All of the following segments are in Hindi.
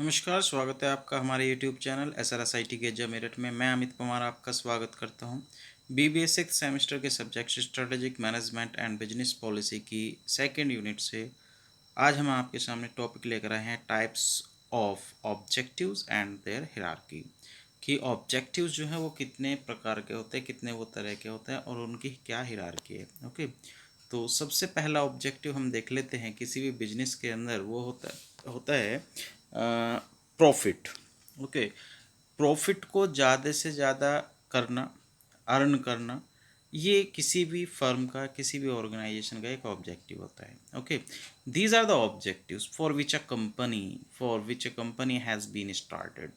नमस्कार, स्वागत है आपका हमारे यूट्यूब चैनल SRSIT के जब मेरठ में। मैं अमित कुमार आपका स्वागत करता हूं। BBA सिक्स सेमेस्टर के subject strategic management and business policy की सेकंड यूनिट से आज हम आपके सामने टॉपिक लेकर आए हैं types of objectives and their hierarchy. कि ऑब्जेक्टिव्स जो हैं वो कितने प्रकार के होते हैं, कितने वो तरह के होते हैं और उनकी क्या हिरार्की है। ओके, तो सबसे पहला ऑब्जेक्टिव हम देख लेते हैं किसी भी बिजनेस के अंदर, वो होता है प्रॉफिट। ओके, प्रॉफिट को ज़्यादा से ज़्यादा करना, अर्न करना, ये किसी भी फर्म का, किसी भी ऑर्गेनाइजेशन का एक ऑब्जेक्टिव होता है। Okay, these are the objectives for which a company has been started.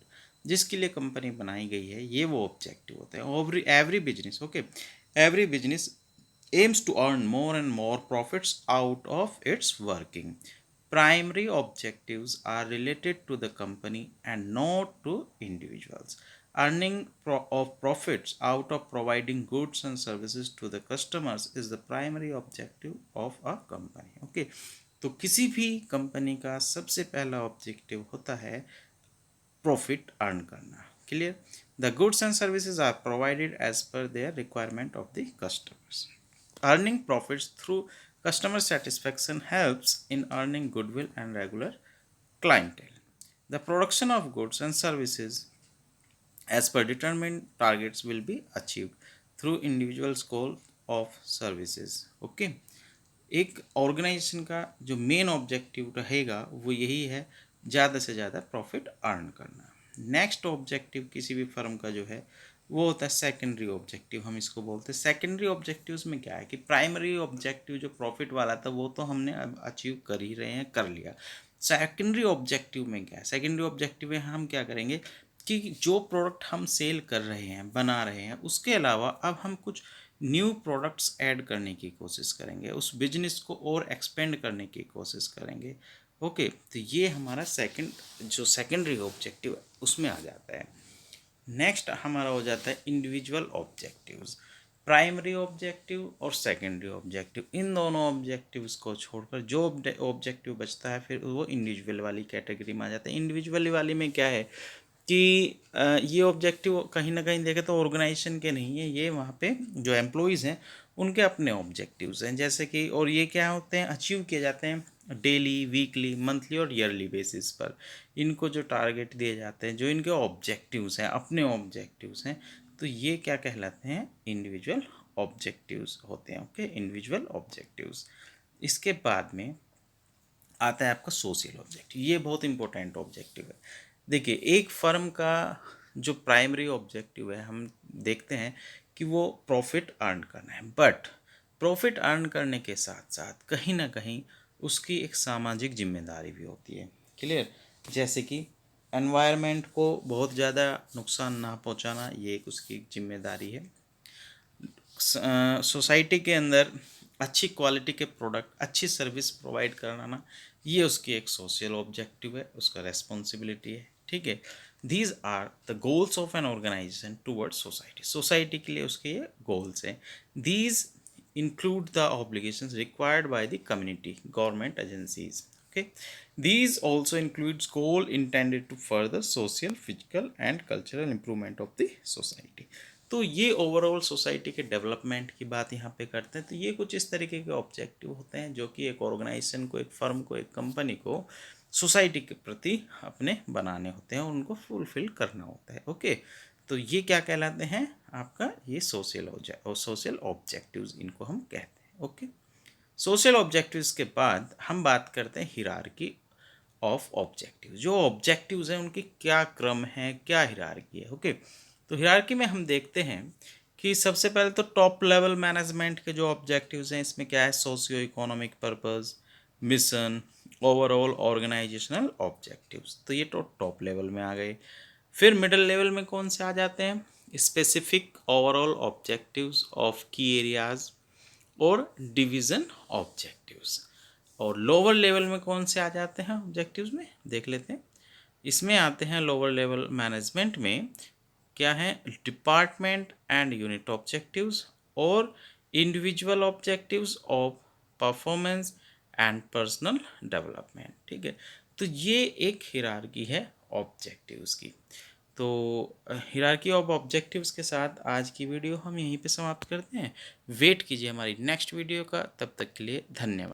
जिसके लिए कंपनी बनाई गई है, ये वो ऑब्जेक्टिव होते हैं। Every business, okay, every business aims to earn more and more profits out of its working. Primary objectives are related to the company and not to individuals. Earning of profits out of providing goods and services to the customers is the primary objective of a company. Okay, तो किसी भी कंपनी का सबसे पहला ऑब्जेक्टिव होता है प्रॉफिट अर्न करना। Clear? The goods and services are provided as per their requirement of the customers. Earning profits through customer satisfaction helps in earning goodwill and regular clientele. The production of goods and services as per determined targets will be achieved through individual's goal of services. Okay, एक ऑर्गेनाइजेशन का जो मेन ऑब्जेक्टिव रहेगा वो यही है, ज़्यादा से ज़्यादा प्रॉफिट अर्न करना। नेक्स्ट ऑब्जेक्टिव किसी भी फर्म का जो है वो होता है सेकेंडरी ऑब्जेक्टिव, हम इसको बोलते हैं। सेकेंडरी ऑब्जेक्टिव्स में क्या है कि प्राइमरी ऑब्जेक्टिव जो प्रॉफिट वाला था वो तो हमने अब अचीव कर ही रहे हैं, कर लिया। सेकेंडरी ऑब्जेक्टिव में क्या है? सेकेंडरी ऑब्जेक्टिव में हम क्या करेंगे कि जो प्रोडक्ट हम सेल कर रहे हैं, बना रहे हैं, उसके अलावा अब हम कुछ न्यू प्रोडक्ट्स ऐड करने की कोशिश करेंगे, उस बिजनेस को और एक्सपेंड करने की कोशिश करेंगे। ओके, तो ये हमारा जो सेकेंडरी ऑब्जेक्टिव है उसमें आ जाता है। नेक्स्ट हमारा हो जाता है इंडिविजुअल ऑब्जेक्टिव्स। प्राइमरी ऑब्जेक्टिव और सेकेंडरी ऑब्जेक्टिव, इन दोनों ऑब्जेक्टिव्स को छोड़कर जो ऑब्जेक्टिव बचता है फिर वो इंडिविजुअल वाली कैटेगरी में आ जाता है। इंडिविजुअल वाली में क्या है कि ये ऑब्जेक्टिव कहीं ना कहीं देखें तो ऑर्गेनाइजेशन के नहीं है, ये वहाँ पे जो एम्प्लॉयज़ हैं उनके अपने ऑब्जेक्टिव्स हैं। जैसे कि और ये क्या होते हैं, अचीव किए जाते हैं डेली, वीकली, मंथली और ईयरली बेसिस पर। इनको जो टारगेट दिए जाते हैं, जो इनके ऑब्जेक्टिव्स हैं, अपने ऑब्जेक्टिव्स हैं, तो ये क्या कहलाते हैं? इंडिविजुअल ऑब्जेक्टिव्स होते हैं। Okay, individual objectives. इसके बाद में आता है आपका सोशल ऑब्जेक्टिव। ये बहुत इंपॉर्टेंट ऑब्जेक्टिव है। देखिए, एक फर्म का जो प्राइमरी ऑब्जेक्टिव है, हम देखते हैं कि वो प्रॉफिट अर्न करना है, बट प्रॉफिट अर्न करने के साथ साथ कहीं ना कहीं उसकी एक सामाजिक जिम्मेदारी भी होती है। क्लियर? जैसे कि एनवायरनमेंट को बहुत ज़्यादा नुकसान ना पहुंचाना, ये एक उसकी जिम्मेदारी है। सोसाइटी के अंदर अच्छी क्वालिटी के प्रोडक्ट, अच्छी सर्विस प्रोवाइड कराना, ये उसकी एक सोशल ऑब्जेक्टिव है, उसका रेस्पॉन्सिबिलिटी है। ठीक है, these are the goals of an organisation towards society. Society के लिए उसके ये गोल्स हैं। These include the obligations required by the community government agencies. Okay, these also includes goal intended to further social, physical and cultural improvement of the society. तो ये ओवरऑल सोसाइटी के डेवलपमेंट की बात यहाँ पे करते हैं। तो ये कुछ इस तरीके के ऑब्जेक्टिव होते हैं जो कि एक ऑर्गेनाइजेशन को, एक फर्म को, एक कंपनी को सोसाइटी के प्रति अपने बनाने होते हैं, उनको फुलफिल करना होता है। ओके, तो ये क्या कहलाते हैं? आपका ये सोशल ऑब्जेक्टिव्स इनको हम कहते हैं। ओके, सोशल ऑब्जेक्टिव्स के बाद हम बात करते हैं हिरार्की ऑफ ऑब्जेक्टिव। जो ऑब्जेक्टिव्स हैं उनकी क्या क्रम है, क्या हिरार्की है। ओके, तो हिरार्की में हम देखते हैं कि सबसे पहले तो टॉप लेवल मैनेजमेंट के जो ऑब्जेक्टिव्स हैं, इसमें क्या है? Socio economic purpose, mission, overall organisational objectives, तो ये तो टॉप लेवल में आ गए। फिर मिडिल लेवल में कौन से आ जाते हैं? स्पेसिफिक ओवरऑल ऑब्जेक्टिव्स ऑफ की एरियाज और डिवीजन ऑब्जेक्टिव्स। और लोअर लेवल में कौन से आ जाते हैं ऑब्जेक्टिव्स में, देख लेते हैं। इसमें आते हैं लोअर लेवल मैनेजमेंट में क्या है? डिपार्टमेंट एंड यूनिट ऑब्जेक्टिव्स और individual objectives of performance and personal development. ठीक है, तो ये एक हिरार्की है ऑब्जेक्टिव्स की। तो हिरार्की ऑफ ऑब्जेक्टिव्स के साथ आज की वीडियो हम यहीं पे समाप्त करते हैं। वेट कीजिए हमारी नेक्स्ट वीडियो का, तब तक के लिए धन्यवाद।